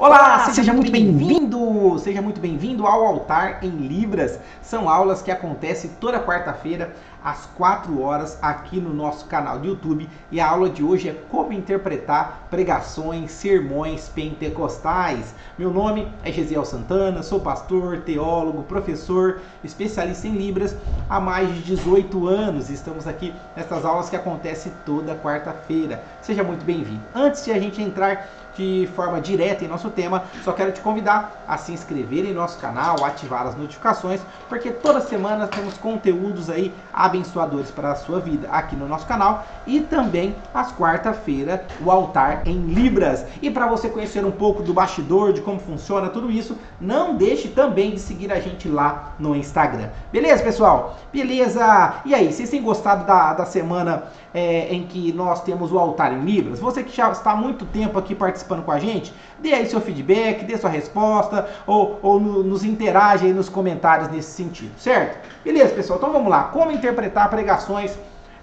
Olá, seja muito bem-vindo! Seja muito bem-vindo ao Altar em Libras. São aulas que acontecem toda quarta-feira às 4 horas aqui no nosso canal do YouTube. E a aula de hoje é como interpretar pregações, sermões pentecostais. Meu nome é Gesiel Santana, sou pastor, teólogo, professor, especialista em Libras há mais de 18 anos. Estamos aqui nessas aulas que acontecem toda quarta-feira. Seja muito bem-vindo. Antes de a gente entrar de forma direta em nosso tema, só quero te convidar a se inscrever em nosso canal, ativar as notificações, porque toda semana temos conteúdos aí abençoadores para a sua vida aqui no nosso canal, e também às quarta-feiras o Altar em Libras. E para você conhecer um pouco do bastidor, de como funciona tudo isso, não deixe também de seguir a gente lá no Instagram. Beleza, pessoal? Beleza? E aí, vocês têm gostado da semana em que nós temos o Altar em Libras? Você que já está há muito tempo aqui participando com a gente, dê aí seu feedback, dê sua resposta, ou nos interage aí nos comentários nesse sentido, certo? Beleza, pessoal? Então vamos lá. Como interpretar pregações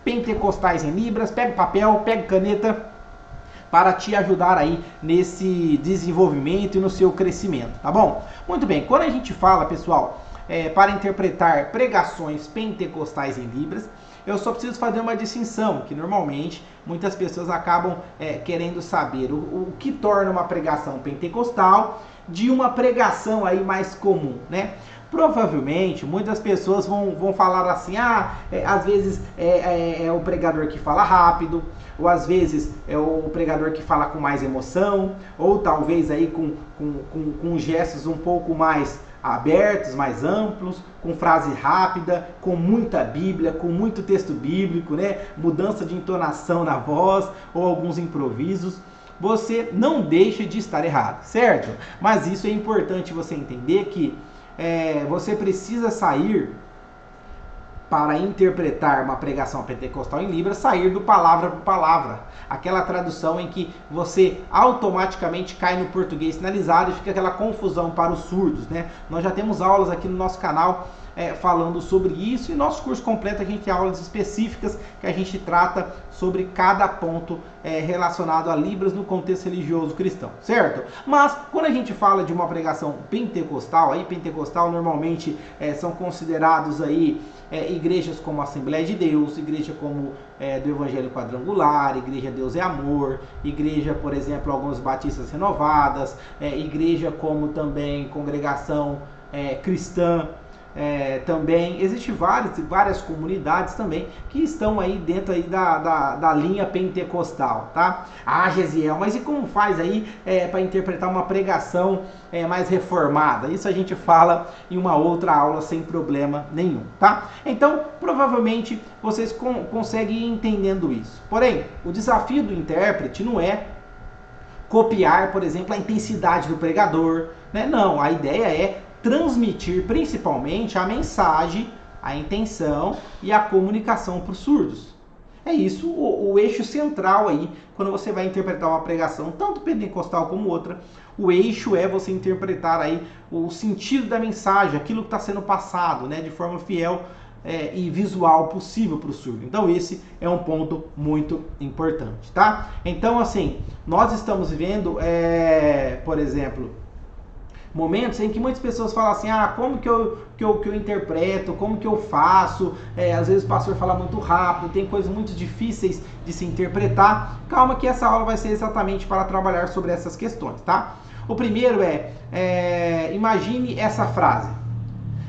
pentecostais em Libras? Pega papel, pega caneta para te ajudar aí nesse desenvolvimento e no seu crescimento, tá bom? Muito bem, quando a gente fala, pessoal, para interpretar pregações pentecostais em Libras, eu só preciso fazer uma distinção, que normalmente muitas pessoas acabam querendo saber o que torna uma pregação pentecostal de uma pregação aí mais comum, né? Provavelmente muitas pessoas vão falar assim, às vezes é o pregador que fala rápido, ou às vezes é o pregador que fala com mais emoção, ou talvez aí com gestos um pouco mais abertos, mais amplos, com frase rápida, com muita Bíblia, com muito texto bíblico, né? Mudança de entonação na voz ou alguns improvisos. Você não deixa de estar errado, certo? Mas isso é importante você entender que você precisa sair para interpretar uma pregação pentecostal em Libras, sair do palavra por palavra. Aquela tradução em que você automaticamente cai no português sinalizado e fica aquela confusão para os surdos, né? Nós já temos aulas aqui no nosso canal falando sobre isso, e nosso curso completo a gente tem aulas específicas que a gente trata sobre cada ponto relacionado a Libras no contexto religioso cristão, certo? Mas quando a gente fala de uma pregação pentecostal, aí pentecostal normalmente são considerados aí igrejas como a Assembleia de Deus, igreja como do Evangelho Quadrangular, Igreja Deus é Amor, igreja, por exemplo, algumas Batistas Renovadas, igreja como também Congregação Cristã. Também existem várias comunidades também que estão aí dentro aí da linha pentecostal, tá? Gesiel, mas e como faz aí para interpretar uma pregação mais reformada? Isso a gente fala em uma outra aula sem problema nenhum, tá? Então, provavelmente vocês conseguem ir entendendo isso. Porém, o desafio do intérprete não é copiar, por exemplo, a intensidade do pregador, né? Não, a ideia é transmitir principalmente a mensagem, a intenção e a comunicação para os surdos. É isso o eixo central aí, quando você vai interpretar uma pregação, tanto pentecostal como outra, o eixo é você interpretar aí o sentido da mensagem, aquilo que está sendo passado, né, de forma fiel e visual possível para o surdo. Então esse é um ponto muito importante, tá? Então assim, nós estamos vivendo, por exemplo, momentos em que muitas pessoas falam assim, como que eu interpreto, como que eu faço, às vezes o pastor fala muito rápido, tem coisas muito difíceis de se interpretar. Calma que essa aula vai ser exatamente para trabalhar sobre essas questões, tá? O primeiro imagine essa frase: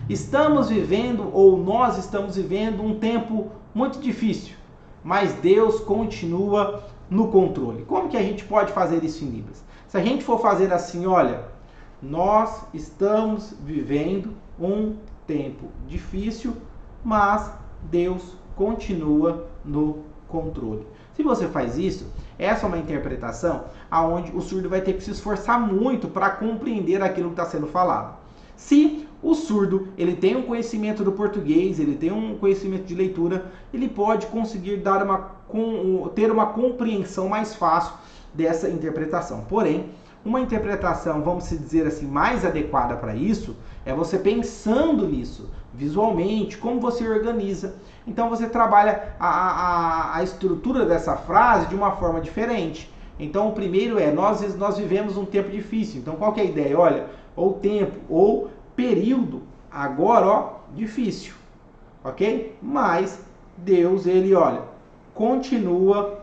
estamos vivendo, ou nós estamos vivendo um tempo muito difícil, mas Deus continua no controle. Como que a gente pode fazer isso em Libras? Se a gente for fazer assim, olha, nós estamos vivendo um tempo difícil, mas Deus continua no controle. Se você faz isso, essa é uma interpretação onde o surdo vai ter que se esforçar muito para compreender aquilo que está sendo falado. Se o surdo ele tem um conhecimento do português, ele tem um conhecimento de leitura, ele pode conseguir ter uma compreensão mais fácil dessa interpretação. Porém, uma interpretação, vamos dizer assim, mais adequada para isso, é você pensando nisso, visualmente, como você organiza. Então você trabalha a estrutura dessa frase de uma forma diferente. Então o primeiro é, nós vivemos um tempo difícil. Então qual que é a ideia? Olha, ou tempo, ou período, agora, ó, difícil, ok? Mas Deus, ele, olha, continua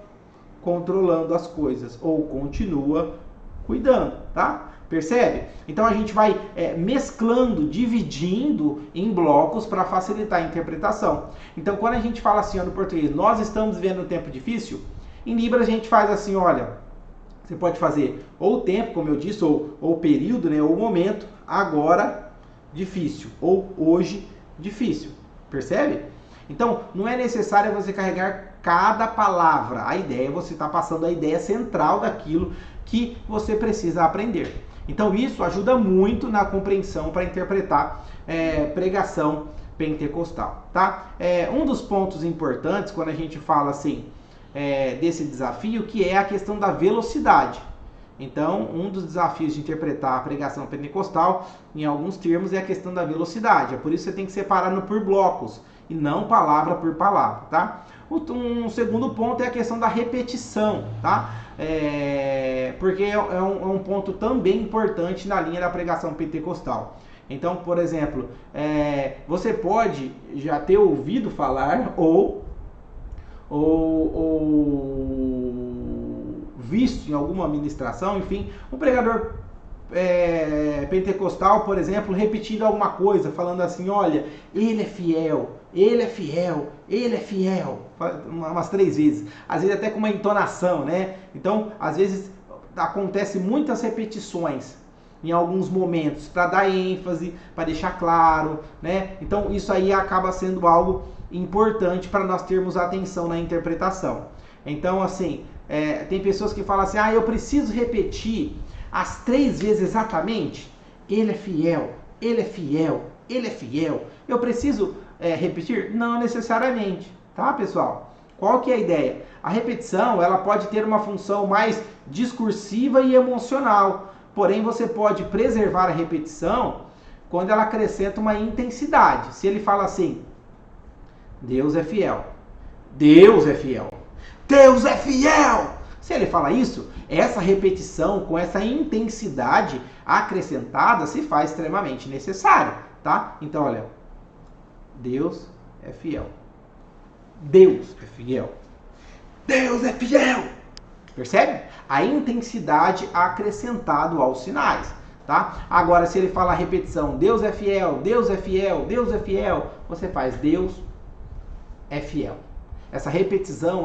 controlando as coisas, ou continua cuidando, tá? Percebe? Então a gente vai mesclando, dividindo em blocos para facilitar a interpretação. Então quando a gente fala assim, ó, no português, nós estamos vivendo um tempo difícil, em Libras a gente faz assim, olha, você pode fazer ou tempo, como eu disse, ou período, né, ou momento, agora difícil, ou hoje difícil. Percebe? Então não é necessário você carregar cada palavra. A ideia é você estar passando a ideia central daquilo que você precisa aprender. Então isso ajuda muito na compreensão para interpretar pregação pentecostal, tá? Um dos pontos importantes quando a gente fala assim desse desafio, que é a questão da velocidade. Então, um dos desafios de interpretar a pregação pentecostal, em alguns termos, é a questão da velocidade. É por isso que você tem que separar por blocos e não palavra por palavra, tá? Um segundo ponto é a questão da repetição, tá? Porque é um ponto também importante na linha da pregação pentecostal. Então, por exemplo, você pode já ter ouvido falar ou visto em alguma ministração, enfim, um pregador pentecostal, por exemplo, repetindo alguma coisa, falando assim, olha, ele é fiel, ele é fiel, ele é fiel, umas 3 vezes, às vezes até com uma entonação, né? Então, às vezes acontece muitas repetições em alguns momentos para dar ênfase, para deixar claro, né? Então, isso aí acaba sendo algo importante para nós termos atenção na interpretação. Então, assim, tem pessoas que falam assim, eu preciso repetir as 3 vezes exatamente. Ele é fiel, ele é fiel, ele é fiel. Eu preciso repetir? Não necessariamente, tá, pessoal? Qual que é a ideia? A repetição, ela pode ter uma função mais discursiva e emocional. Porém, você pode preservar a repetição quando ela acrescenta uma intensidade. Se ele fala assim, Deus é fiel, Deus é fiel, Deus é fiel. Se ele fala isso, essa repetição com essa intensidade acrescentada se faz extremamente necessário, tá? Então, olha, Deus é fiel, Deus é fiel, Deus é fiel. Percebe? A intensidade acrescentado aos sinais, tá? Agora, se ele fala a repetição, Deus é fiel, Deus é fiel, Deus é fiel, você faz Deus é fiel. Essa repetição,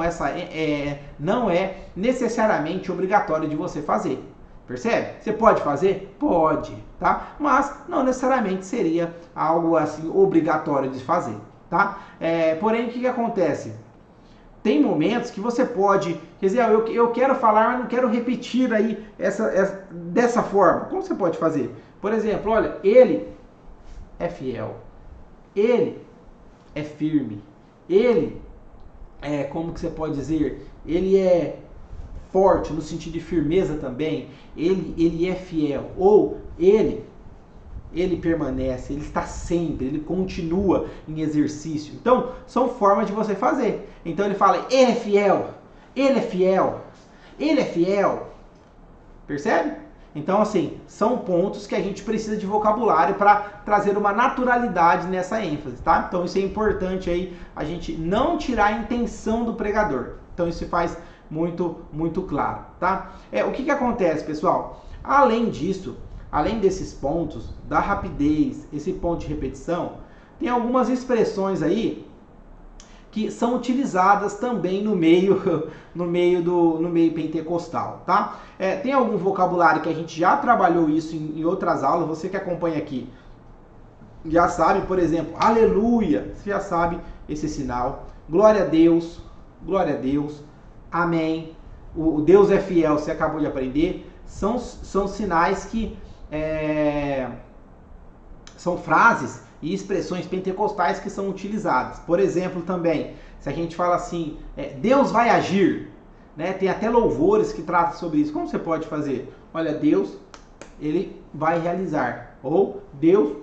não é necessariamente obrigatório de você fazer. Percebe? Você pode fazer? Pode, tá? Mas não necessariamente seria algo assim obrigatório de fazer, tá? Porém, o que acontece? Tem momentos que você pode, quer dizer, eu quero falar, mas não quero repetir aí dessa forma. Como você pode fazer? Por exemplo, olha, ele é fiel, ele é firme, ele como que você pode dizer? Ele é forte no sentido de firmeza também. Ele é fiel. Ou ele permanece, ele está sempre, ele continua em exercício. Então, são formas de você fazer. Então ele fala, ele é fiel, ele é fiel, ele é fiel. Percebe? Então, assim, são pontos que a gente precisa de vocabulário para trazer uma naturalidade nessa ênfase, tá? Então, isso é importante aí, a gente não tirar a intenção do pregador. Então, isso se faz muito, muito claro, tá? O que acontece, pessoal? Além disso, além desses pontos, da rapidez, esse ponto de repetição, tem algumas expressões aí que são utilizadas também no meio pentecostal, tá? Tem algum vocabulário que a gente já trabalhou isso em outras aulas, você que acompanha aqui já sabe, por exemplo, aleluia, você já sabe esse sinal, glória a Deus, amém, o Deus é fiel, você acabou de aprender, são sinais que são frases e expressões pentecostais que são utilizadas. Por exemplo, também, se a gente fala assim, Deus vai agir, né? Tem até louvores que tratam sobre isso. Como você pode fazer? Olha, Deus, ele vai realizar. Ou Deus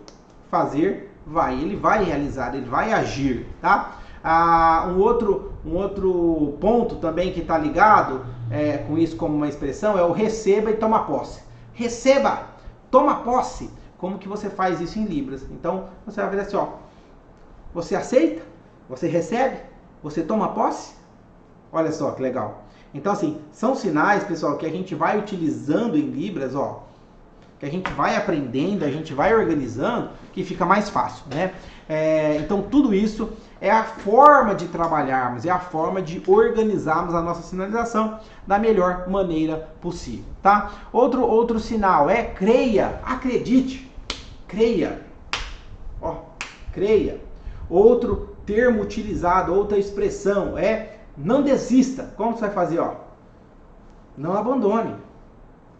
fazer vai. Ele vai realizar, ele vai agir, tá? Um outro ponto também que está ligado com isso como uma expressão é o receba e toma posse. Receba, toma posse. Como que você faz isso em Libras? Então, você vai ver assim, ó. Você aceita? Você recebe? Você toma posse? Olha só que legal. Então, assim, são sinais, pessoal, que a gente vai utilizando em Libras, ó. Que a gente vai aprendendo, a gente vai organizando, que fica mais fácil, né? Então, tudo isso é a forma de trabalharmos, é a forma de organizarmos a nossa sinalização da melhor maneira possível, tá? Outro sinal é creia, acredite, creia, ó, creia. Outro termo utilizado, outra expressão é não desista. Como você vai fazer, ó? Não abandone,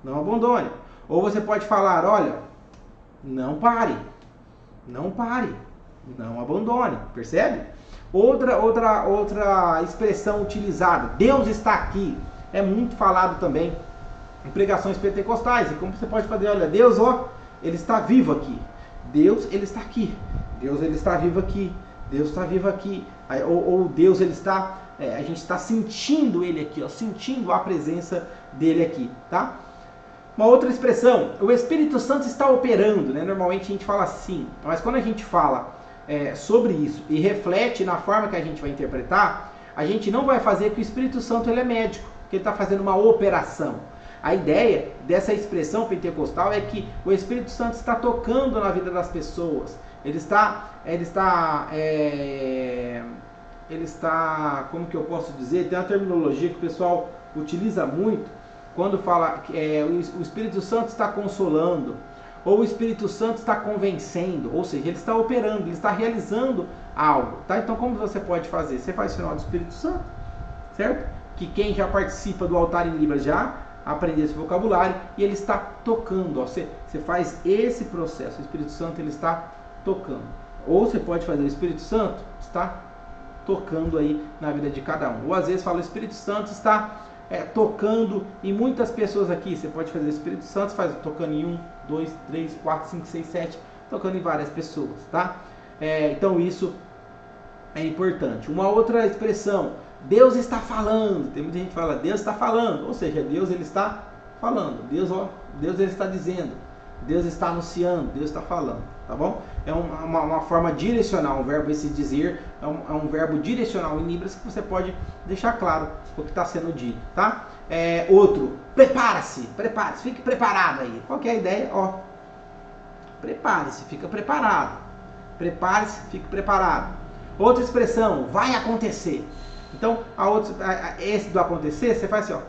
não abandone. Ou você pode falar, olha, não pare, não pare, não abandone, percebe? Outra expressão utilizada, Deus está aqui, é muito falado também em pregações pentecostais. E como você pode fazer, olha, Deus, ó, ele está vivo aqui, Deus, ele está aqui, Deus, ele está vivo aqui, Deus está vivo aqui, ou Deus, ele está, a gente está sentindo ele aqui, ó, sentindo a presença dele aqui, tá? Uma outra expressão, o Espírito Santo está operando, né? Normalmente a gente fala assim, mas quando a gente fala sobre isso e reflete na forma que a gente vai interpretar, a gente não vai fazer que o Espírito Santo ele é médico, que ele está fazendo uma operação. A ideia dessa expressão pentecostal é que o Espírito Santo está tocando na vida das pessoas. Ele está, como que eu posso dizer? Tem uma terminologia que o pessoal utiliza muito, quando fala que o Espírito Santo está consolando, ou o Espírito Santo está convencendo, ou seja, ele está operando, ele está realizando algo, tá? Então, como você pode fazer? Você faz o sinal do Espírito Santo, certo? Que quem já participa do altar em Libras já aprendeu esse vocabulário, e ele está tocando, ó. Você faz esse processo, o Espírito Santo ele está tocando. Ou você pode fazer o Espírito Santo está tocando aí na vida de cada um. Ou às vezes fala o Espírito Santo está tocando em muitas pessoas aqui. Você pode fazer o Espírito Santo tocando em 1, 2, 3, 4, 5, 6, 7, tocando em várias pessoas, tá? Então isso é importante. Uma outra expressão, Deus está falando. Tem muita gente que fala, Deus está falando. Ou seja, Deus ele está falando. Deus ele está dizendo. Deus está anunciando. Deus está falando, tá bom? É uma forma direcional, um verbo esse dizer, é um verbo direcional em Libras que você pode deixar claro o que está sendo dito, tá? Outro, prepare-se, fique preparado aí. Qual que é a ideia? Ó, prepare-se, fica preparado. Prepare-se, fique preparado. Outra expressão, vai acontecer. Então, esse do acontecer, você faz assim, ó,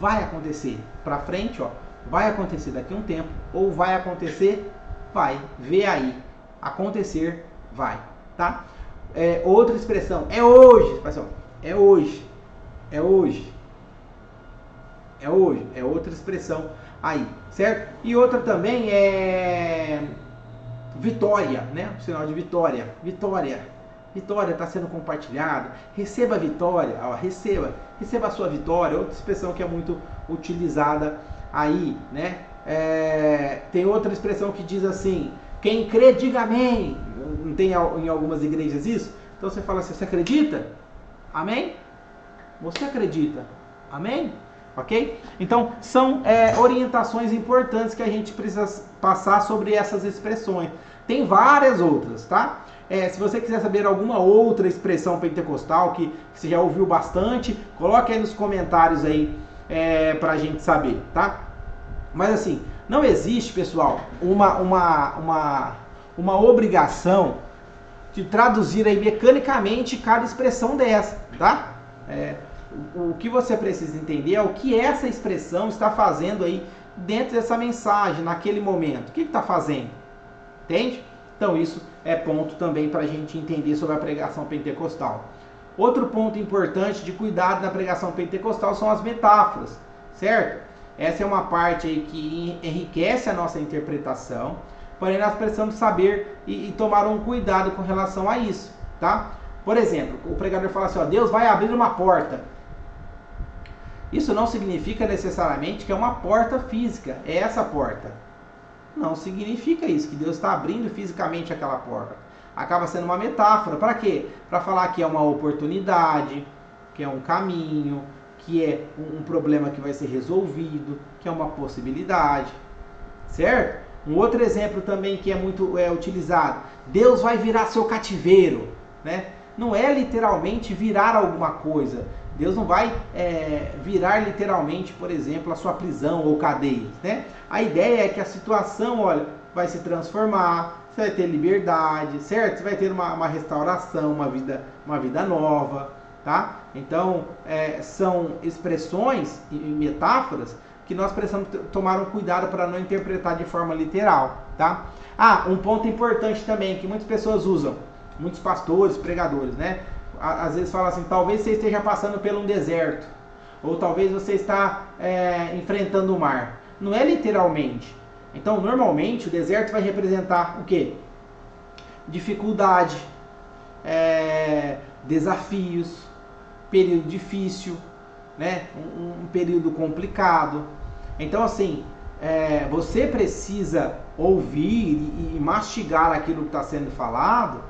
vai acontecer para frente, ó, vai acontecer daqui a um tempo, ou vai acontecer, vai, vê aí, acontecer, vai, tá? Outra expressão, é hoje, faz assim, ó, é hoje, é hoje, é hoje, é outra expressão aí, certo? E outra também é vitória, né? O sinal de vitória, vitória está sendo compartilhado, receba a vitória, ó, receba a sua vitória, outra expressão que é muito utilizada aí, né? Tem outra expressão que diz assim, quem crê, diga amém. Não tem em algumas igrejas isso? Então você fala assim, você acredita? Amém? Você acredita? Amém? Ok? Então são orientações importantes que a gente precisa passar sobre essas expressões. Tem várias outras, tá? Se você quiser saber alguma outra expressão pentecostal que você já ouviu bastante, coloque aí nos comentários aí pra gente saber, tá? Mas assim, não existe, pessoal, uma obrigação de traduzir aí mecanicamente cada expressão dessa, tá? O que você precisa entender é o que essa expressão está fazendo aí dentro dessa mensagem, naquele momento. O que está fazendo? Entende? Então isso é ponto também para a gente entender sobre a pregação pentecostal. Outro ponto importante de cuidado na pregação pentecostal são as metáforas, certo? Essa é uma parte aí que enriquece a nossa interpretação, porém nós precisamos saber e tomar um cuidado com relação a isso, tá? Por exemplo, o pregador fala assim, ó, Deus vai abrir uma porta. Isso não significa necessariamente que é uma porta física, é essa porta. Não significa isso, que Deus está abrindo fisicamente aquela porta. acaba sendo uma metáfora. Para quê? Para falar que é uma oportunidade, que é um caminho, que é um problema que vai ser resolvido, que é uma possibilidade, certo? Um outro exemplo também que é muito utilizado, Deus vai virar seu cativeiro, né? Não é literalmente virar alguma coisa. Deus não vai virar literalmente, por exemplo, a sua prisão ou cadeias, né? A ideia é que a situação, olha, vai se transformar, você vai ter liberdade, certo? Você vai ter uma restauração, uma vida nova, tá? Então, são expressões e metáforas que nós precisamos tomar um cuidado para não interpretar de forma literal, tá? Um ponto importante também que muitas pessoas usam, muitos pastores, pregadores, né? Às vezes falam assim, talvez você esteja passando por um deserto, ou talvez você está enfrentando o mar. Não é literalmente. Então, normalmente, o deserto vai representar o quê? Dificuldade, desafios, período difícil, né? Um período complicado. Então, assim, você precisa ouvir e mastigar aquilo que está sendo falado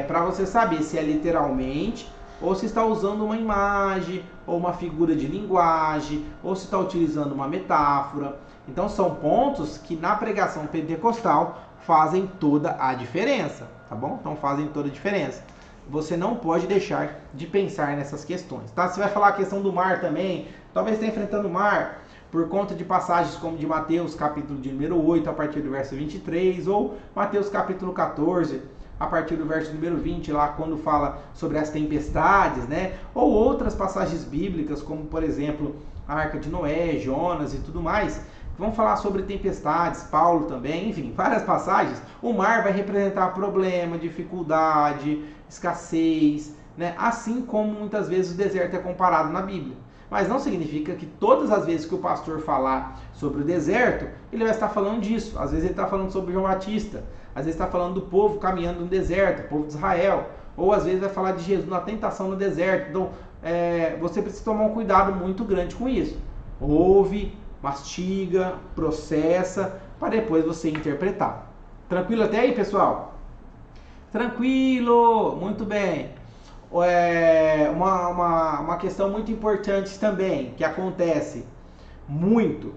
para você saber se é literalmente ou se está usando uma imagem ou uma figura de linguagem ou se está utilizando uma metáfora. Então, são pontos que na pregação pentecostal fazem toda a diferença, tá bom? Então, fazem toda a diferença. Você não pode deixar de pensar nessas questões, tá? Você vai falar a questão do mar também, talvez esteja enfrentando o mar por conta de passagens como de Mateus capítulo de número 8 a partir do verso 23, ou Mateus capítulo 14 a partir do verso número 20, lá quando fala sobre as tempestades, né? Ou outras passagens bíblicas, como por exemplo a Arca de Noé, Jonas e tudo mais, vão falar sobre tempestades, Paulo também, enfim, várias passagens. O mar vai representar problema, dificuldade, escassez, né? Assim como muitas vezes o deserto é comparado na Bíblia. Mas não significa que todas as vezes que o pastor falar sobre o deserto, ele vai estar falando disso. Às vezes ele está falando sobre João Batista, às vezes está falando do povo caminhando no deserto, o povo de Israel, ou às vezes vai falar de Jesus na tentação no deserto. Então, você precisa tomar um cuidado muito grande com isso. Ouve, mastiga, processa, para depois você interpretar. Tranquilo até aí, pessoal? Tranquilo, muito bem. Uma questão muito importante também, que acontece muito,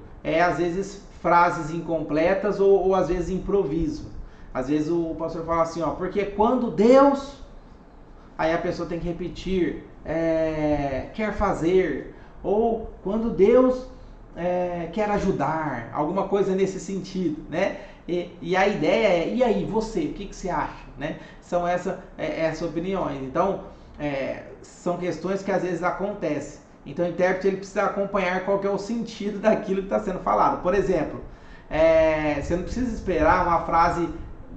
às vezes frases incompletas ou às vezes improviso. Às vezes o pastor fala assim, porque quando Deus, aí a pessoa tem que repetir, quer fazer, ou quando Deus quer ajudar, alguma coisa nesse sentido, né? E a ideia e aí, você, o que você acha, né? São essas opiniões. Então, são questões que às vezes acontecem. Então, o intérprete ele precisa acompanhar qual que é o sentido daquilo que está sendo falado. Por exemplo, você não precisa esperar uma frase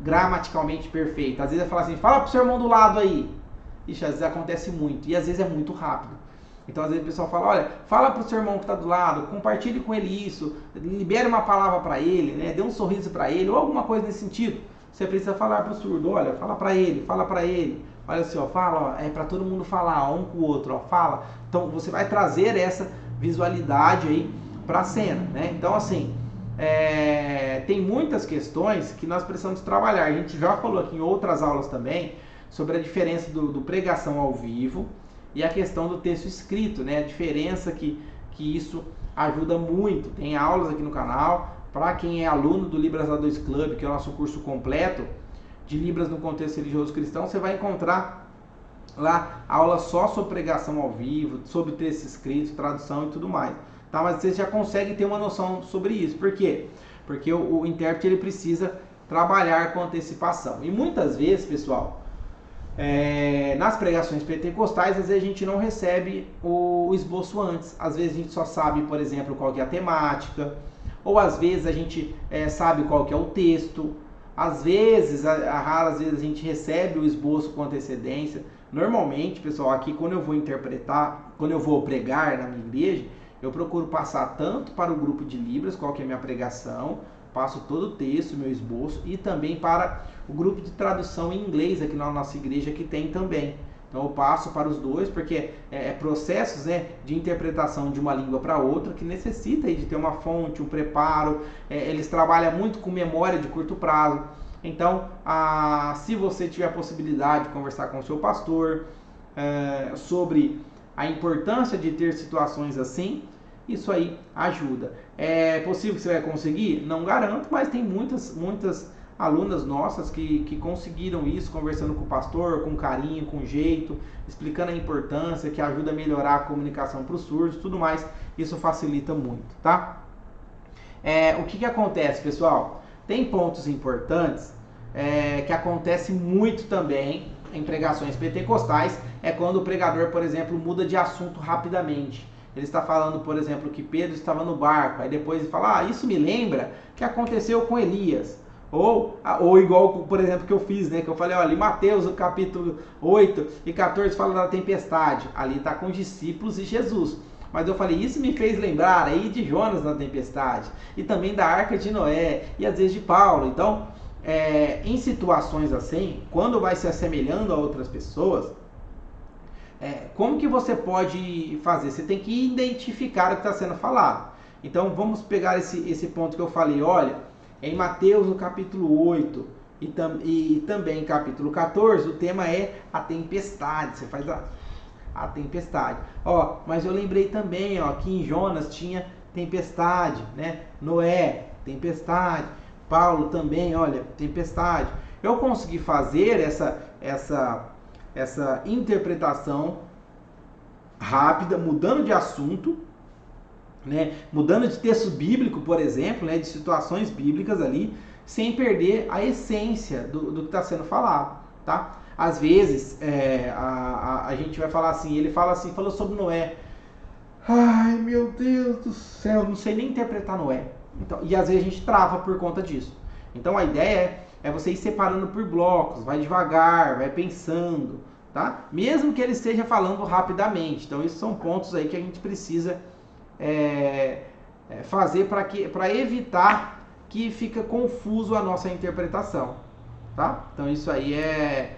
gramaticalmente perfeita. Às vezes ele fala assim, fala pro seu irmão do lado aí. Ixi, às vezes acontece muito. E às vezes é muito rápido. Então, às vezes o pessoal fala, olha, fala pro seu irmão que está do lado, compartilhe com ele isso, libere uma palavra para ele, né? Dê um sorriso para ele, ou alguma coisa nesse sentido. Você precisa falar pro surdo, olha, fala para ele. Olha assim, fala, é para todo mundo falar, um com o outro, fala. Então, você vai trazer essa visualidade aí para a cena, né? Então, assim, tem muitas questões que nós precisamos trabalhar. A gente já falou aqui em outras aulas também sobre a diferença do pregação ao vivo e a questão do texto escrito, né? A diferença que isso ajuda muito. Tem aulas aqui no canal. Para quem é aluno do Libras A2 Club, que é o nosso curso completo de Libras no contexto religioso cristão, você vai encontrar lá aula só sobre pregação ao vivo, sobre texto escrito, tradução e tudo mais. Tá? Mas você já consegue ter uma noção sobre isso. Por quê? Porque o intérprete ele precisa trabalhar com antecipação. E muitas vezes, pessoal, nas pregações pentecostais, às vezes a gente não recebe o esboço antes. Às vezes a gente só sabe, por exemplo, qual que é a temática, ou às vezes a gente sabe qual que é o texto. Às vezes, raras vezes a gente recebe o esboço com antecedência. Normalmente, pessoal, aqui quando eu vou interpretar, quando eu vou pregar na minha igreja, eu procuro passar tanto para o grupo de Libras, qual que é a minha pregação, passo todo o texto, meu esboço, e também para o grupo de tradução em inglês aqui na nossa igreja, que tem também. Então eu passo para os dois, porque processos, né, de interpretação de uma língua para outra que necessita aí de ter uma fonte, um preparo. Eles trabalham muito com memória de curto prazo. Então, se você tiver a possibilidade de conversar com o seu pastor sobre a importância de ter situações assim, isso aí ajuda. É possível que você vai conseguir? Não garanto, mas tem muitas alunas nossas que conseguiram isso, conversando com o pastor, com carinho, com jeito, explicando a importância, que ajuda a melhorar a comunicação para os surdos, tudo mais, isso facilita muito, tá? O que acontece, pessoal? Tem pontos importantes que acontece muito também em pregações pentecostais, é quando o pregador, por exemplo, muda de assunto rapidamente. Ele está falando, por exemplo, que Pedro estava no barco, aí depois ele fala, isso me lembra que aconteceu com Elias. Ou igual, por exemplo, que eu fiz, né? Que eu falei, olha, em Mateus, no capítulo 8 e 14, fala da tempestade. Ali está com os discípulos e Jesus. Mas eu falei, isso me fez lembrar aí de Jonas na tempestade. E também da Arca de Noé. E às vezes de Paulo. Então, em situações assim, quando vai se assemelhando a outras pessoas, como que você pode fazer? Você tem que identificar o que está sendo falado. Então, vamos pegar esse ponto que eu falei. Olha, em Mateus, no capítulo 8 e também capítulo 14, o tema é a tempestade. Você faz a tempestade. Mas eu lembrei também que em Jonas tinha tempestade, né? Noé, tempestade. Paulo também, olha, tempestade. Eu consegui fazer essa interpretação rápida, mudando de assunto, né? Mudando de texto bíblico, por exemplo, né? De situações bíblicas ali, sem perder a essência do que está sendo falado, tá? Às vezes, a gente vai falar assim, ele fala assim, falou sobre Noé. Ai, meu Deus do céu, não sei nem interpretar Noé. Então, e às vezes a gente trava por conta disso. Então a ideia é você ir separando por blocos, vai devagar, vai pensando, tá? Mesmo que ele esteja falando rapidamente. Então esses são pontos aí que a gente precisa fazer para evitar que fique confuso a nossa interpretação, tá? Então isso aí é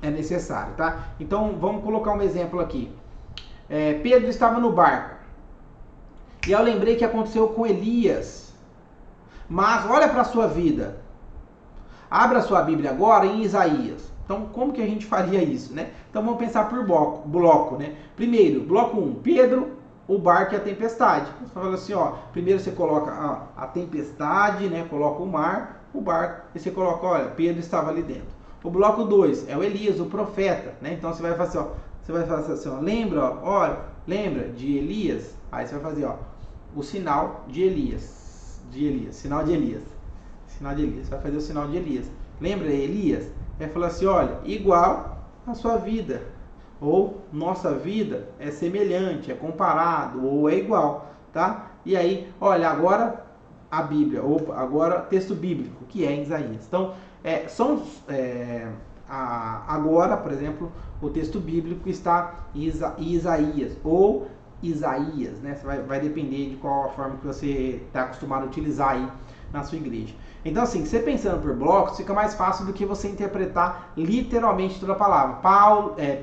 necessário, tá? Então vamos colocar um exemplo aqui. Pedro estava no barco e eu lembrei que aconteceu com Elias. Mas olha para a sua vida. Abra sua Bíblia agora em Isaías. Então como que a gente faria isso, né? Então vamos pensar por bloco, né? Primeiro, bloco 1, Pedro, o barco e a tempestade. Você fala assim, primeiro você coloca a tempestade, né? Coloca o mar, o barco, e você coloca, olha, Pedro estava ali dentro. O bloco 2 é o Elias, o profeta, né? Então você vai fazer, lembra de Elias? Aí você vai fazer, o sinal de Elias, sinal de Elias. Você vai fazer o sinal de Elias. Lembra de Elias? Vai falar assim, olha, igual a sua vida, ou nossa vida é semelhante, é comparado, ou é igual, tá? E aí, olha, agora a Bíblia, ou agora texto bíblico, que é em Isaías. Então, agora, por exemplo, o texto bíblico está em Isaías, ou Isaías, né? Vai depender de qual a forma que você está acostumado a utilizar aí na sua igreja. Então, assim, você pensando por blocos, fica mais fácil do que você interpretar literalmente toda a palavra.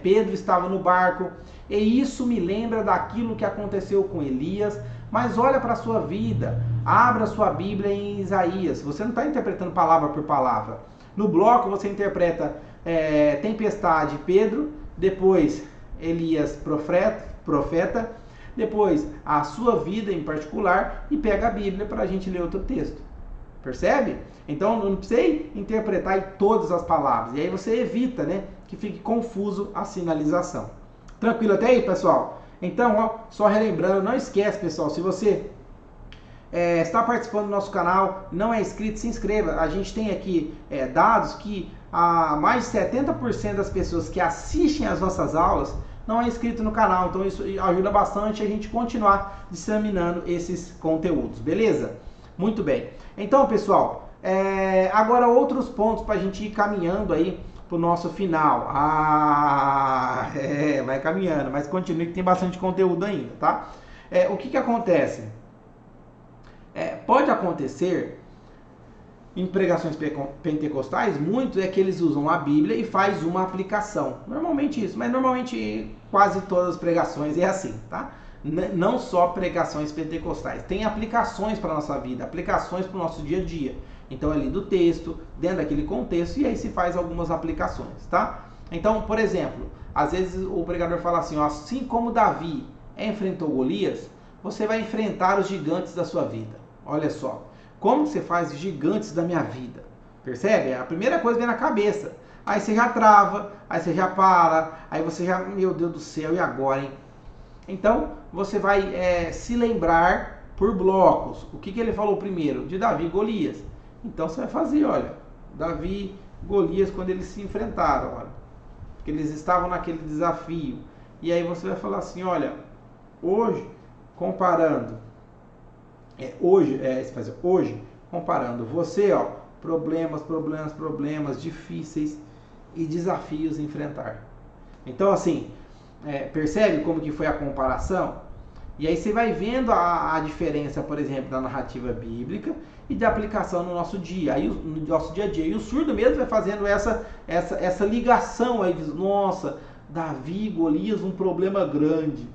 Pedro estava no barco, e isso me lembra daquilo que aconteceu com Elias. Mas olha para a sua vida, abra sua Bíblia em Isaías. Você não está interpretando palavra por palavra. No bloco você interpreta tempestade, Pedro, depois Elias, profeta, depois a sua vida em particular, e pega a Bíblia para a gente ler outro texto. Percebe? Então não precisa interpretar em todas as palavras. E aí você evita, né, que fique confuso a sinalização. Tranquilo até aí, pessoal? Então, só relembrando, não esquece, pessoal, se você está participando do nosso canal, não é inscrito, se inscreva. A gente tem aqui dados que mais de 70% das pessoas que assistem às nossas aulas não é inscrito no canal. Então isso ajuda bastante a gente continuar disseminando esses conteúdos, beleza? Muito bem. Então, pessoal, agora outros pontos para a gente ir caminhando aí para o nosso final. Vai caminhando, mas continue que tem bastante conteúdo ainda, tá? O que acontece? Pode acontecer em pregações pentecostais, muito é que eles usam a Bíblia e faz uma aplicação. Normalmente isso, mas normalmente quase todas as pregações é assim, tá? não só pregações pentecostais, tem aplicações para a nossa vida, aplicações para o nosso dia a dia. Então é lido o texto, dentro daquele contexto, e aí se faz algumas aplicações, tá? Então, por exemplo, às vezes o pregador fala assim, ó, assim como Davi enfrentou Golias, você vai enfrentar os gigantes da sua vida. Olha só, como você faz os gigantes da minha vida? Percebe? A primeira coisa vem na cabeça. Aí você já trava, aí você já para, aí você já, meu Deus do céu, e agora, hein? Então, você vai se lembrar por blocos. O que ele falou primeiro? De Davi e Golias. Então, você vai fazer, olha, Davi e Golias, quando eles se enfrentaram, olha, porque eles estavam naquele desafio. E aí você vai falar assim, olha, hoje, comparando, hoje, comparando você, ó, problemas difíceis e desafios a enfrentar. Então, assim, percebe como que foi a comparação? E aí você vai vendo a diferença, por exemplo, da narrativa bíblica e de aplicação no nosso dia, aí, no nosso dia a dia. E o surdo mesmo vai fazendo essa ligação aí, diz, nossa, Davi, Golias, um problema grande.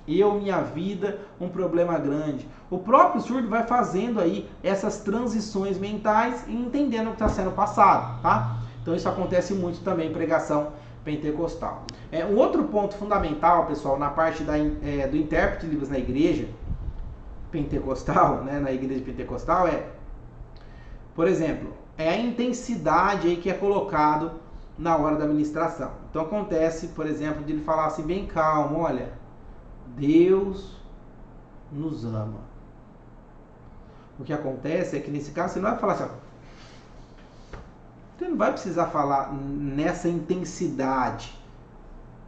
Eu, minha vida, um problema grande. O próprio surdo vai fazendo aí essas transições mentais e entendendo o que está sendo passado, tá? Então isso acontece muito também em pregação pentecostal. Um outro ponto fundamental, pessoal, na parte do intérprete de Libras na igreja pentecostal, né, na igreja pentecostal, por exemplo, a intensidade aí que é colocado na hora da ministração. Então acontece, por exemplo, de ele falar assim bem calmo, olha, Deus nos ama. O que acontece é que nesse caso você não vai falar assim, você não vai precisar falar nessa intensidade.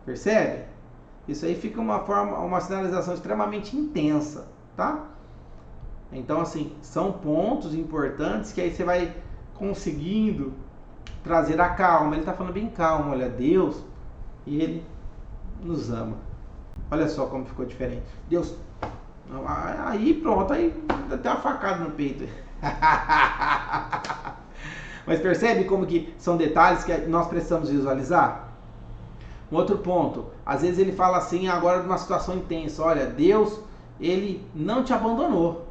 Percebe? Isso aí fica uma sinalização extremamente intensa, tá? Então, assim, são pontos importantes que aí você vai conseguindo trazer a calma. Ele está falando bem calmo, olha, Deus, e Ele nos ama. Olha só como ficou diferente. Deus, aí pronto, aí tem uma facada no peito. Mas percebe como que são detalhes que nós precisamos visualizar? Um outro ponto, às vezes ele fala assim, agora numa situação intensa, olha, Deus, Ele não te abandonou.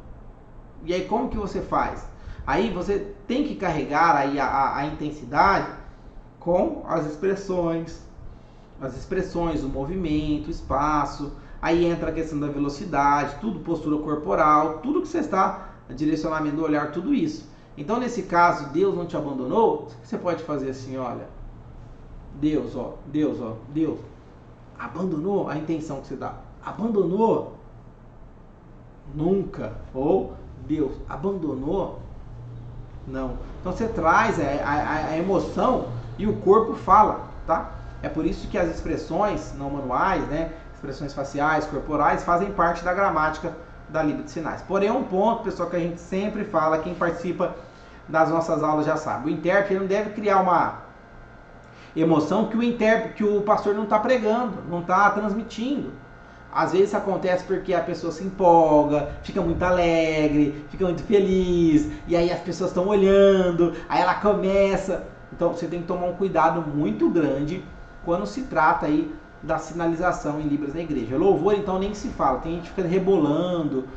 E aí como que você faz? Aí você tem que carregar aí a intensidade com as expressões, o movimento, o espaço, aí entra a questão da velocidade, tudo, postura corporal, tudo que você está, direcionamento do olhar, tudo isso. Então, nesse caso, Deus não te abandonou, você pode fazer assim, olha, Deus, abandonou a intenção que você dá, abandonou, nunca, ou Deus abandonou, não. Então, você traz a emoção e o corpo fala, tá? É por isso que as expressões não manuais, né, expressões faciais, corporais, fazem parte da gramática da Língua de Sinais. Porém, é um ponto, pessoal, que a gente sempre fala, quem participa das nossas aulas já sabe. O intérprete não deve criar uma emoção que o pastor não está pregando, não está transmitindo. Às vezes acontece porque a pessoa se empolga, fica muito alegre, fica muito feliz, e aí as pessoas estão olhando, aí ela começa. Então você tem que tomar um cuidado muito grande quando se trata aí da sinalização em Libras na igreja. Louvor, então, nem se fala. Tem gente que fica rebolando,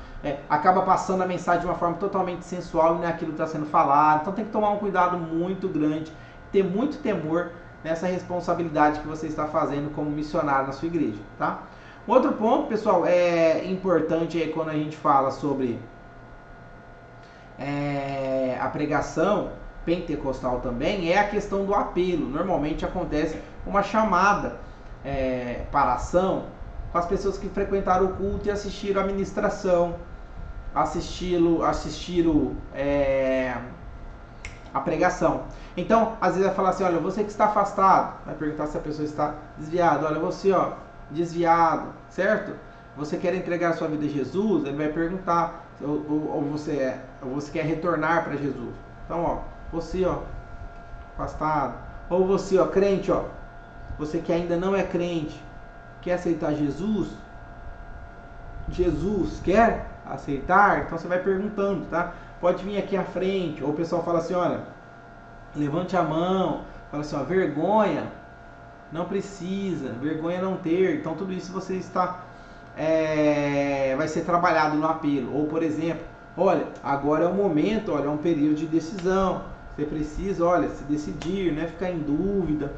acaba passando a mensagem de uma forma totalmente sensual e não é aquilo que está sendo falado. Então tem que tomar um cuidado muito grande, ter muito temor nessa responsabilidade que você está fazendo como missionário na sua igreja, tá? Outro ponto, pessoal, importante aí quando a gente fala sobre a pregação pentecostal também, é a questão do apelo. Normalmente acontece uma chamada para ação com as pessoas que frequentaram o culto e assistiram a ministração, assistiram a pregação. Então, às vezes vai falar assim, olha, você que está afastado, vai perguntar se a pessoa está desviada, olha, você, ó, desviado, certo? Você quer entregar a sua vida a Jesus? Ele vai perguntar, ou você quer retornar para Jesus. Então, ó, você, ó, afastado, ou você, ó, crente, ó, você que ainda não é crente, quer aceitar Jesus? Jesus quer aceitar? Então você vai perguntando, tá? Pode vir aqui à frente. Ou o pessoal fala assim, olha, levante a mão. Fala assim, ó, vergonha não precisa, vergonha não ter. Então tudo isso você está vai ser trabalhado no apelo. Ou, por exemplo, olha, agora é o momento, olha, é um período de decisão. Você precisa, olha, se decidir, não é ficar em dúvida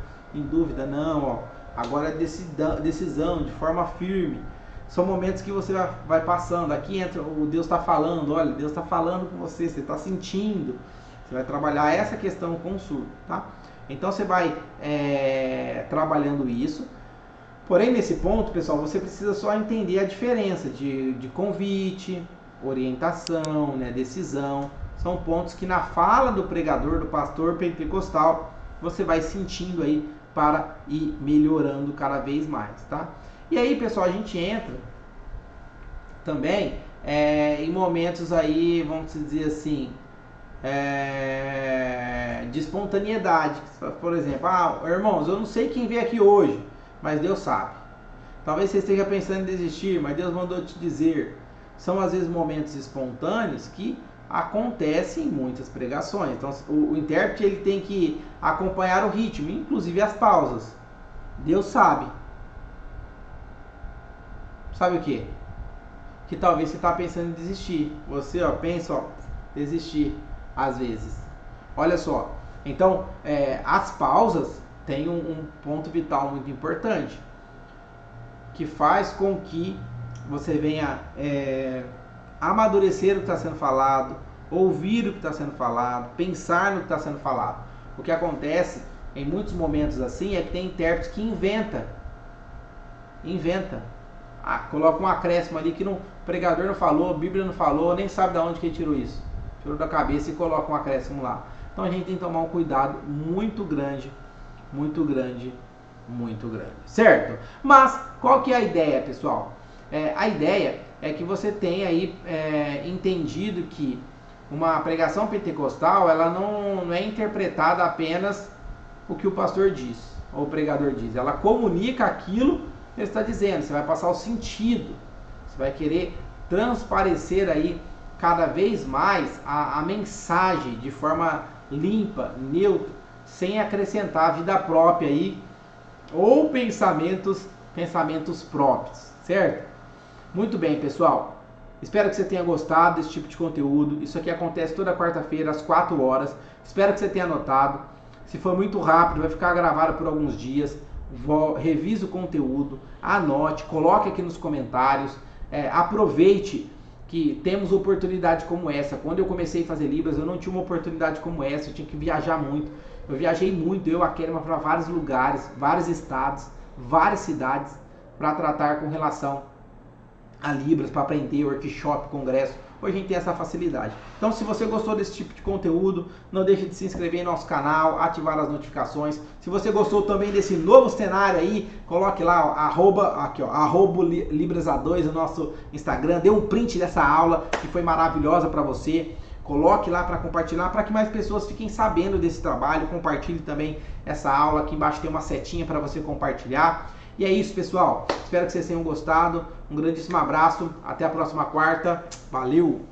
não, ó. Agora é decisão de forma firme. São momentos que você vai passando. Aqui entra o Deus está falando, olha, Deus está falando com você, você está sentindo. Você vai trabalhar essa questão com o surdo, tá? Então você vai trabalhando isso. Porém, nesse ponto, pessoal, você precisa só entender a diferença de convite, orientação, né, decisão. São pontos que na fala do pregador, do pastor pentecostal, você vai sentindo aí para ir melhorando cada vez mais, tá? E aí, pessoal, a gente entra também em momentos aí, vamos dizer assim, de espontaneidade. Por exemplo, irmãos, eu não sei quem veio aqui hoje, mas Deus sabe. Talvez você esteja pensando em desistir, mas Deus mandou te dizer. São às vezes momentos espontâneos que acontecem em muitas pregações. Então o intérprete ele tem que acompanhar o ritmo, inclusive as pausas. Deus sabe. Sabe o que? Que talvez você está pensando em desistir. Você pensa, desistir às vezes. Olha só. Então as pausas têm um ponto vital muito importante, que faz com que você venha amadurecer o que está sendo falado, ouvir o que está sendo falado, pensar no que está sendo falado. O que acontece em muitos momentos assim é que tem intérpretes que inventa, coloca um acréscimo ali que o pregador não falou, a Bíblia não falou, nem sabe de onde que ele tirou isso. Tirou da cabeça e coloca um acréscimo lá. Então a gente tem que tomar um cuidado muito grande, certo? Mas qual que é a ideia, pessoal? A ideia é que você tenha aí entendido que uma pregação pentecostal, ela não é interpretada apenas o que o pastor diz, ou o pregador diz. Ela comunica aquilo que ele está dizendo. Você vai passar o sentido. Você vai querer transparecer aí cada vez mais a mensagem de forma limpa, neutra, sem acrescentar vida própria aí, ou pensamentos próprios, certo? Muito bem, pessoal. Espero que você tenha gostado desse tipo de conteúdo. Isso aqui acontece toda quarta-feira às 4 horas. Espero que você tenha anotado. Se for muito rápido, vai ficar gravado por alguns dias. Revise o conteúdo, anote, coloque aqui nos comentários. Aproveite que temos oportunidade como essa. Quando eu comecei a fazer Libras, eu não tinha uma oportunidade como essa. Eu tinha que viajar muito. Eu viajei muito, eu, a Kelma, para vários lugares, vários estados, várias cidades, para tratar com relação a Libras, para aprender, workshop, congresso. Hoje a gente tem essa facilidade. Então, se você gostou desse tipo de conteúdo, não deixe de se inscrever em nosso canal, ativar as notificações. Se você gostou também desse novo cenário aí, coloque lá, arroba Libras-A2, o nosso Instagram. Dê um print dessa aula que foi maravilhosa para você. Coloque lá para compartilhar, para que mais pessoas fiquem sabendo desse trabalho. Compartilhe também essa aula. Aqui embaixo tem uma setinha para você compartilhar. E é isso, pessoal. Espero que vocês tenham gostado. Um grandíssimo abraço. Até a próxima quarta. Valeu!